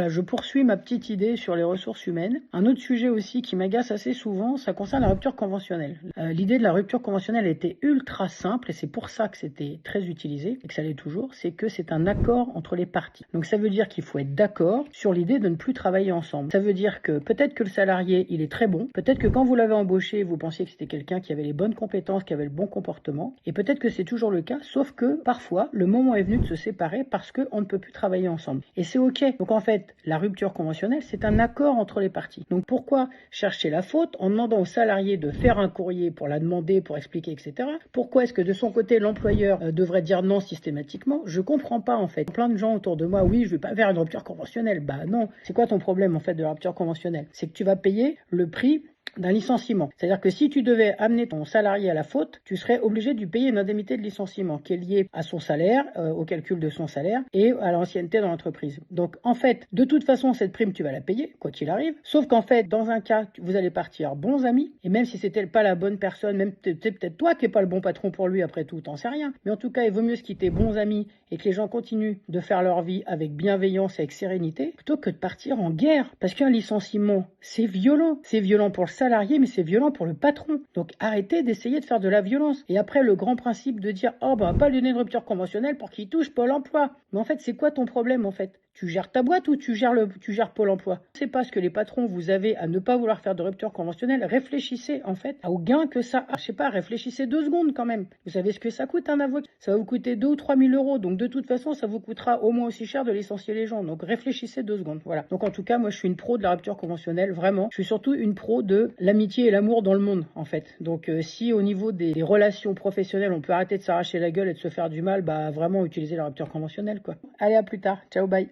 Voilà, je poursuis ma petite idée sur les ressources humaines. Un autre sujet aussi qui m'agace assez souvent, ça concerne la rupture conventionnelle. L'idée de la rupture conventionnelle était ultra simple et c'est pour ça que c'était très utilisé et que ça l'est toujours, c'est que c'est un accord entre les parties. Donc ça veut dire qu'il faut être d'accord sur l'idée de ne plus travailler ensemble. Ça veut dire que peut-être que le salarié, il est très bon, peut-être que quand vous l'avez embauché, vous pensiez que c'était quelqu'un qui avait les bonnes compétences, qui avait le bon comportement, et peut-être que c'est toujours le cas, sauf que parfois, le moment est venu de se séparer parce qu'on ne peut plus travailler ensemble. Et c'est ok. Donc en fait, la rupture conventionnelle, c'est un accord entre les parties. Donc pourquoi chercher la faute en demandant au salarié de faire un courrier pour la demander, pour expliquer, etc. Pourquoi est-ce que de son côté, l'employeur devrait dire non systématiquement? Je comprends pas en fait. Plein de gens autour de moi, oui, je vais pas faire une rupture conventionnelle. Bah non. C'est quoi ton problème en fait de la rupture conventionnelle? C'est que tu vas payer le prix d'un licenciement. C'est-à-dire que si tu devais amener ton salarié à la faute, tu serais obligé de lui payer une indemnité de licenciement qui est liée à son salaire, au calcul de son salaire et à l'ancienneté dans l'entreprise. Donc en fait, de toute façon, cette prime, tu vas la payer, quoi qu'il arrive. Sauf qu'en fait, dans un cas, vous allez partir bons amis, et même si c'était pas la bonne personne, même peut-être toi qui n'es pas le bon patron pour lui après tout, t'en sais rien. Mais en tout cas, il vaut mieux se quitter bons amis et que les gens continuent de faire leur vie avec bienveillance et avec sérénité, plutôt que de partir en guerre. Parce qu'un licenciement, c'est violent. C'est violent pour le salarié, mais c'est violent pour le patron. Donc arrêtez d'essayer de faire de la violence. Et après, le grand principe de dire « Oh, bah, on va pas lui donner une rupture conventionnelle pour qu'il touche Pôle emploi ». Mais en fait, c'est quoi ton problème, en fait? Tu gères ta boîte ou tu gères Pôle emploi? C'est pas ce que les patrons vous avez à ne pas vouloir faire de rupture conventionnelle. Réfléchissez, en fait, au gain que ça a. Je sais pas, réfléchissez 2 secondes quand même. Vous savez ce que ça coûte un avocat? Ça va vous coûter 2 ou 3 000 euros. Donc de toute façon, ça vous coûtera au moins aussi cher de licencier les gens. Donc réfléchissez 2 secondes. Voilà. Donc en tout cas, moi, je suis une pro de la rupture conventionnelle, vraiment. Je suis surtout une pro de l'amitié et l'amour dans le monde, en fait. Donc si au niveau des relations professionnelles, on peut arrêter de s'arracher la gueule et de se faire du mal, bah vraiment utiliser la rupture conventionnelle, quoi. Allez, à plus tard. Ciao, bye.